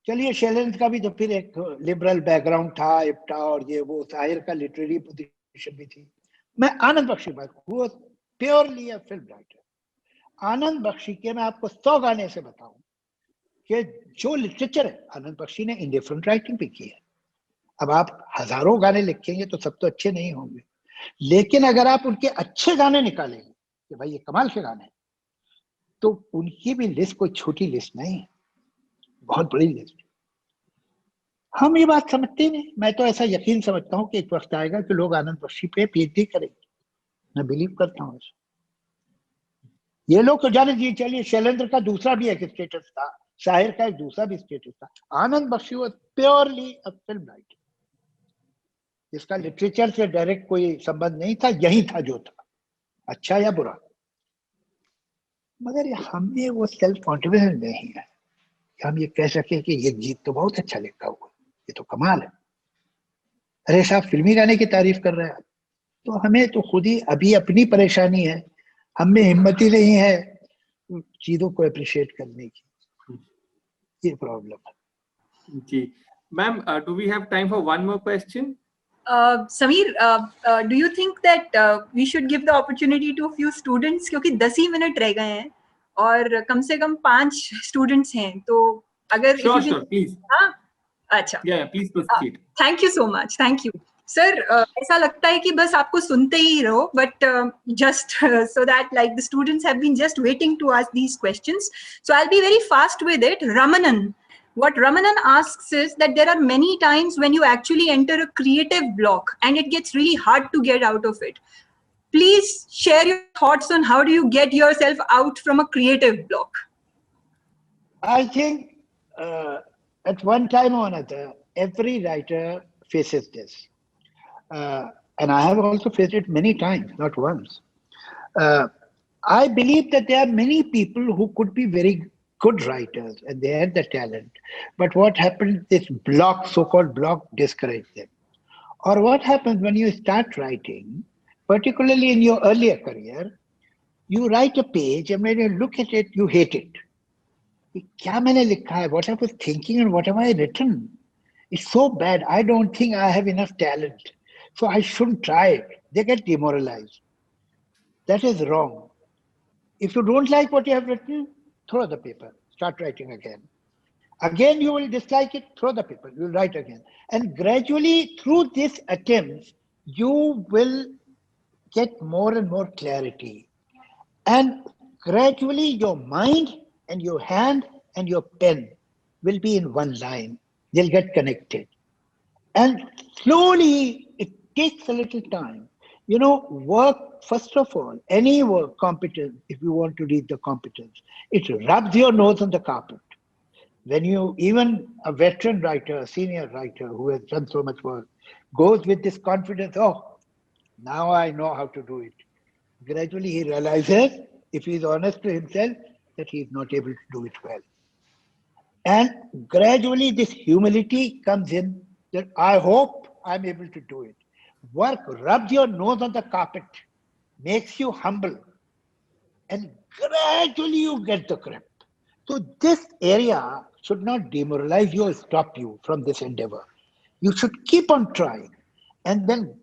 चलिए शैलेंद्र का भी तो फिर एक लिबरल बैकग्राउंड था, इप्टा और ये वो, साहिर का लिटरेरी पोजीशन भी थी। मैं आनंद बख्शी बात करूं, वो प्योरली अ फिल्म राइटर। आनंद बख्शी के मैं आपको 100 गाने से बताऊं कि जो लिटरेचर है आनंद बख्शी ने इंडिफरेंट राइटिंग भी की है। अब आप हजारों गाने लिखेंगे तो सब तो अच्छे नहीं होंगे, लेकिन अगर आप उनके अच्छे गाने निकालेंगे कि भाई ये कमाल के गाने, तो उनकी भी लिस्ट कोई छोटी लिस्ट नहीं है, बहुत बड़ी लिस्ट। हम ये बात समझते नहीं। मैं तो ऐसा यकीन समझता हूँ कि एक वक्त आएगा कि लोग आनंद बख्शी पे पीएचडी करेंगे, मैं बिलीव करता हूँ। ये लोग तो जाने दीजिए, चलिए शैलेंद्र का दूसरा भी एक स्टेटस था, शाहिर का एक दूसरा भी स्टेटस था, आनंद बख्शी वो प्योरली अ फिल्म राइटर, जिसका लिटरेचर से डायरेक्ट कोई संबंध नहीं था, यही था जो था, अच्छा या बुरा। मगर हमें वो सेल्फ कॉन्फिडेंस नहीं है कि हम ये कह सके कि ये गीत तो बहुत अच्छा लिखा हुआ, ये तो कमाल है। अरे साहब फिल्मी गाने की तारीफ कर रहे हैं, तो हमें तो खुद ही अभी अपनी परेशानी है, हमें हिम्मत ही नहीं है चीजों को अप्रिशिएट करने की, ये प्रॉब्लम है। जी ma'am, do we have time for one more question? Sameer, do you think that we should give the opportunity to a few students, क्योंकि 10 ही मिनट रह गए हैं और कम से कम 5 स्टूडेंट्स हैं, तो अगर sure, please. हाँ, अच्छा, please proceed. Thank you so much, thank you sir. ऐसा लगता है कि बस आपको सुनते ही रहो, but just so that like the students have been just waiting to ask these questions, so I will be very fast with it. Ramanan, what Ramanan asks is that there are many times when you actually enter a creative block and it gets really hard to get out of it. Please share your thoughts on how do you get yourself out from a creative block? I think at one time or another, every writer faces this. And I have also faced it many times, not once. I believe that there are many people who could be very good writers and they had the talent. But what happens, this block, so-called block, discourages them. Or what happens when you start writing, particularly in your earlier career, you write a page and when you look at it, you hate it. Kya maine likha hai? What I was thinking and what have I written? It's so bad. I don't think I have enough talent. So I shouldn't try it. They get demoralized. That is wrong. If you don't like what you have written, throw the paper, start writing again. Again, you will dislike it, throw the paper, you will write again. And gradually through these attempts, you will get more and more clarity. And gradually your mind and your hand and your pen will be in one line. They'll get connected. And slowly, it takes a little time. You know, work, first of all, any work, competence, if you want to read the competence, it rubs your nose on the carpet. When you, even a veteran writer, a senior writer who has done so much work, goes with this confidence, oh, now I know how to do it. Gradually he realizes, if he is honest to himself, that he is not able to do it well. And gradually this humility comes in, that I hope I'm able to do it. Work rubs your nose on the carpet, makes you humble, and gradually you get the grip. So this area should not demoralize you or stop you from this endeavor. You should keep on trying, and then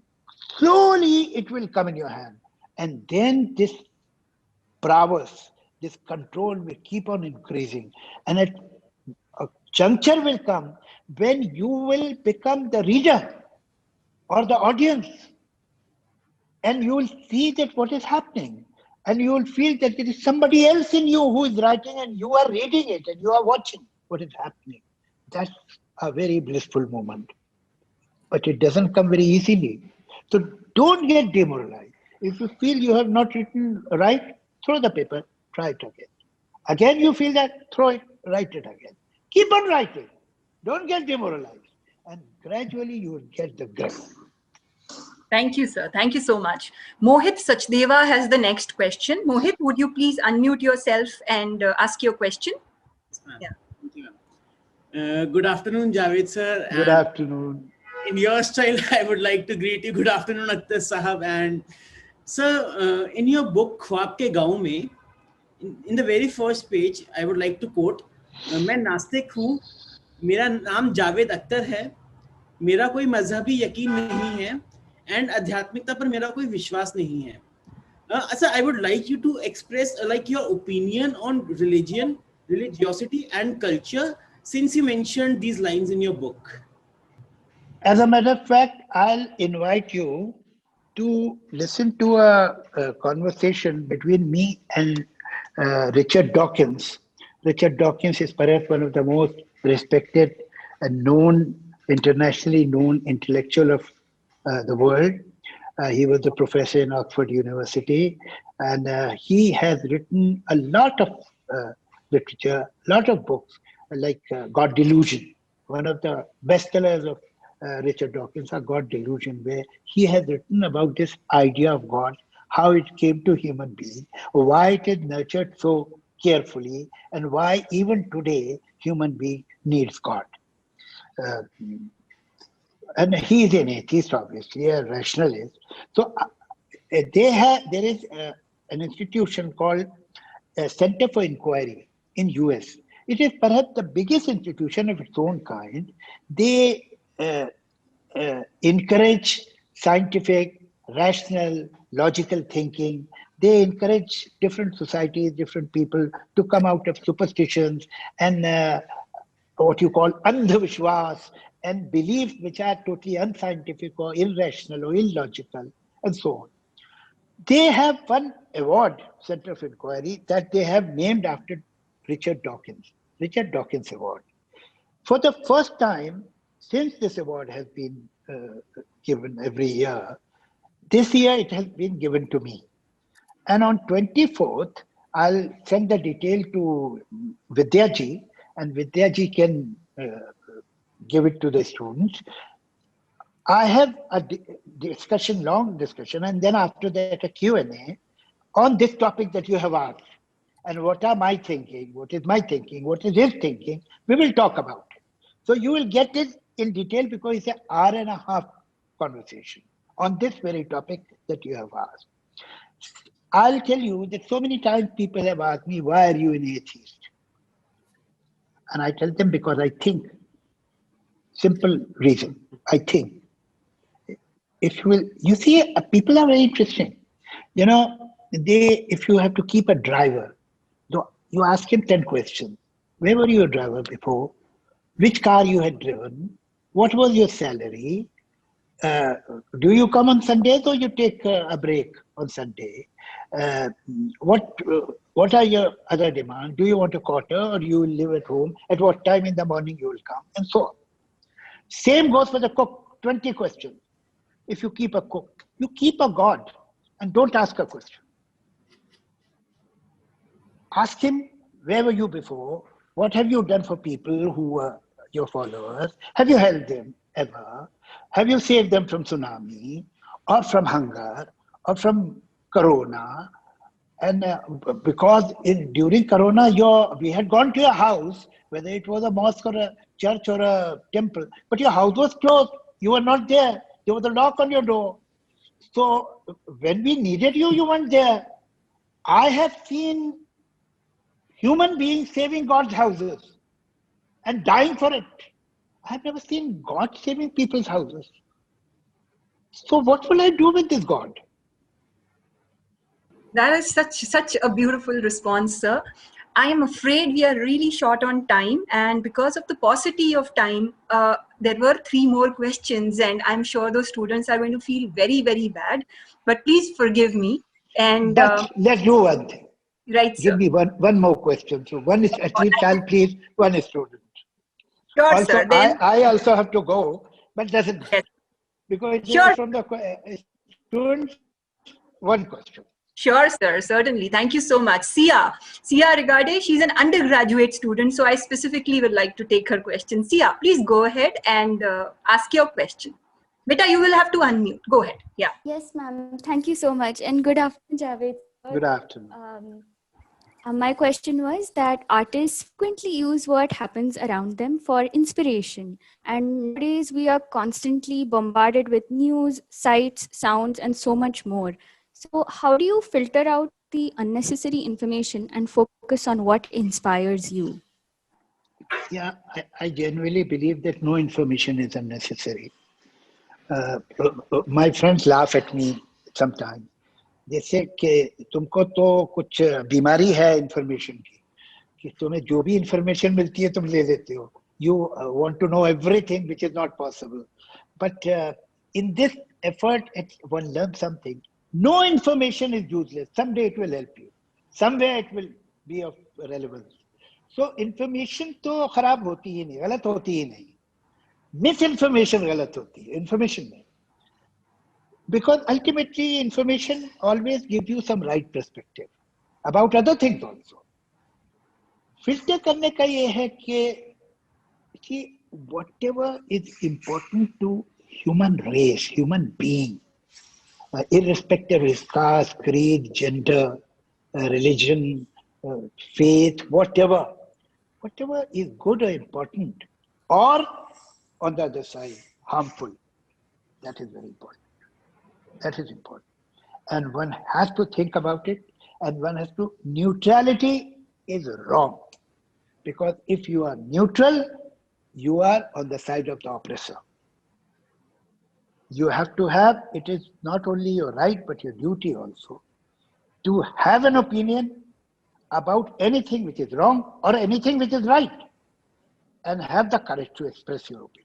slowly it will come in your hand. And then this prowess, this control will keep on increasing. And at a juncture will come when you will become the reader or the audience, and you will see that what is happening, and you will feel that there is somebody else in you who is writing and you are reading it and you are watching what is happening. That's a very blissful moment, but it doesn't come very easily. So don't get demoralized. If you feel you have not written right, throw the paper, try it again. Again you feel that, throw it, write it again. Keep on writing. Don't get demoralized. And gradually you will get the grip. Thank you, sir. Thank you so much. Mohit Sachdeva has the next question. Mohit, would you please unmute yourself and ask your question? Yeah. Thank you, good afternoon, Javed sir. Good afternoon. In your style, I would like to greet you. Good afternoon, Akhtar Sahab. And sir, in your book, Khwab Ke Gaon Mein, in the very first page, I would like to quote, मैं नास्तिक हूँ, मेरा नाम जावेद अख्तर है, मेरा कोई मजहबी यकीन नहीं है, and आध्यात्मिकता पर मेरा कोई विश्वास नहीं है. Sir, I would like you to express like your opinion on religion, religiosity and culture, since you mentioned these lines in your book. As a matter of fact, I'll invite you to listen to a conversation between me and Richard Dawkins. Richard Dawkins is perhaps one of the most respected and known, internationally known intellectual of the world. He was a professor in Oxford University, and he has written a lot of literature, a lot of books, like God Delusion. One of the bestsellers of Richard Dawkins are God Delusion, where he has written about this idea of God, how it came to human being, why it is nurtured so carefully, and why even today human being needs God. And he is an atheist, obviously, a rationalist. So there is an institution called Center for Inquiry in US. It is perhaps the biggest institution of its own kind. They encourage scientific, rational, logical thinking. They encourage different societies, different people to come out of superstitions and what you call andhavishwas and beliefs which are totally unscientific or irrational or illogical, and so on. They have one award, Center of Inquiry, that they have named after Richard Dawkins, Richard Dawkins Award. For the first time, since this award has been given every year, this year it has been given to me. And on 24th, I'll send the detail to Vidyaji, and Vidyaji can give it to the students. I have a discussion, long discussion, and then after that a Q&A on this topic that you have asked. And what are my thinking? What is my thinking? What is his thinking? We will talk about it. So you will get it in detail because it's an hour-and-a-half conversation on this very topic that you have asked. I'll tell you that so many times people have asked me, why are you an atheist? And I tell them because I think. Simple reason, I think. If you will, you see, people are very interesting. You know, if you have to keep a driver, you ask him 10 questions. Where were you a driver before? Which car you had driven? What was your salary? Do you come on Sundays or you take a break? on Sunday. What are your other demands? Do you want a quarter, or you will live at home? At what time in the morning you will come, and so on. Same goes for the cook. 20 questions. If you keep a cook, you keep a God, and don't ask a question. Ask him, where were you before? What have you done for people who were your followers? Have you helped them ever? Have you saved them from tsunami, or from hunger, or from corona? And because during corona, we had gone to your house, whether it was a mosque or a church or a temple, but your house was closed. You were not there. There was a lock on your door. So when we needed you, you weren't there. I have seen human beings saving God's houses and dying for it. I've never seen God saving people's houses. So what will I do with this God? That is such a beautiful response, sir. I am afraid we are really short on time, and because of the paucity of time, there were 3 more questions, and I'm sure those students are going to feel very, very bad. But please forgive me. And let's do one thing. Right, sir. Give me one more question. So one is at least child, please. One is student. Sure, also, sir. Then I also have to go, but doesn't matter. Yes. Because it Sure. is from the students, one question. Sure, sir. Certainly. Thank you so much. Sia Rigade, she's an undergraduate student, so I specifically would like to take her question. Sia, please go ahead and ask your question. Beta, you will have to unmute. Go ahead. Yeah. Yes, ma'am. Thank you so much. And good afternoon, Javed. Good afternoon. My question was that artists frequently use what happens around them for inspiration. And nowadays we are constantly bombarded with news, sights, sounds, and so much more. So how do you filter out the unnecessary information and focus on what inspires you? Yeah, I genuinely believe that no information is unnecessary. My friends laugh at me sometimes. They say कि तुमको तो कुछ बीमारी है information की, कि तुम्हें जो भी information मिलती है तुम ले लेते हो. You want to know everything, which is not possible. But in this effort, one learns something. No information is useless. Someday it will help you. Somewhere it will be of relevance. So information तो खराब होती ही नहीं, गलत होती ही नहीं. Misinformation गलत होती है, information नहीं. Because ultimately information always gives you some right perspective about other things also. Filter करने का ये है कि whatever is important to human race, human being, irrespective of his caste, creed, gender, religion, faith, whatever is good or important, or on the other side, harmful, that is very important. That is important. And one has to think about it, and one has to, neutrality is wrong. Because if you are neutral, you are on the side of the oppressor. You have to have, it is not only your right, but your duty also, to have an opinion about anything which is wrong or anything which is right, and have the courage to express your opinion.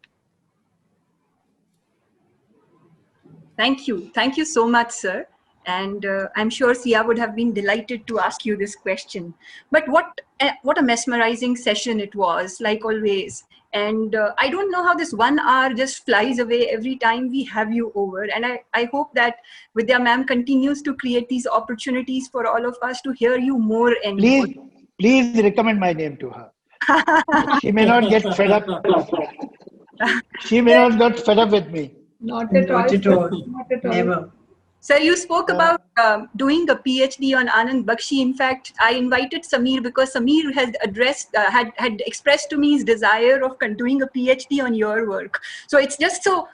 Thank you. Thank you so much, sir. And I'm sure Sia would have been delighted to ask you this question. But what a mesmerizing session it was, like always. And I don't know how this 1 hour just flies away every time we have you over. And I hope that Vidya ma'am continues to create these opportunities for all of us to hear you more and more. Please recommend my name to her. She may not get fed up. She may not get fed up with me. Not at all. Not at all. Never. Sir, you spoke about doing a PhD on Anand Bakshi. In fact, I invited Samir because Samir had had expressed to me his desire of doing a PhD on your work. So it's just so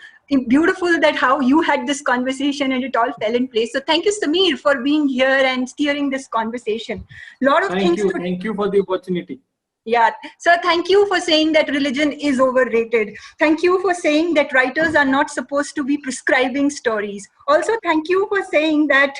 beautiful that how you had this conversation and it all fell in place. So thank you, Samir, for being here and steering this conversation. Thank you for the opportunity. Yeah. Sir, thank you for saying that religion is overrated. Thank you for saying that writers are not supposed to be prescribing stories. Also, thank you for saying that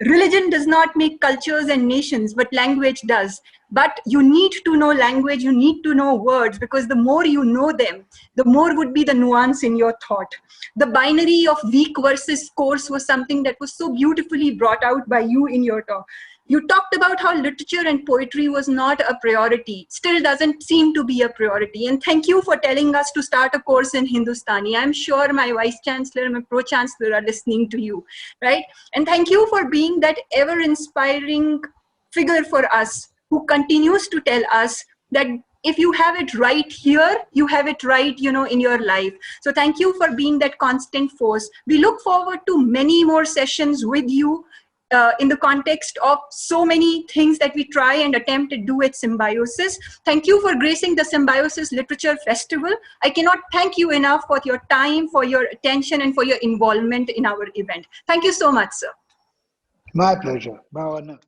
religion does not make cultures and nations, but language does. But you need to know language, you need to know words, because the more you know them, the more would be the nuance in your thought. The binary of weak versus coarse was something that was so beautifully brought out by you in your talk. You talked about how literature and poetry was not a priority, still doesn't seem to be a priority. And thank you for telling us to start a course in Hindustani. I'm sure my Vice Chancellor, my Pro-Chancellor are listening to you, right? And thank you for being that ever-inspiring figure for us, who continues to tell us that if you have it right here, you have it right, in your life. So thank you for being that constant force. We look forward to many more sessions with you in the context of so many things that we try and attempt to do at Symbiosis. Thank you for gracing the Symbiosis Literature Festival. I cannot thank you enough for your time, for your attention, and for your involvement in our event. Thank you so much, sir. My pleasure. My honor.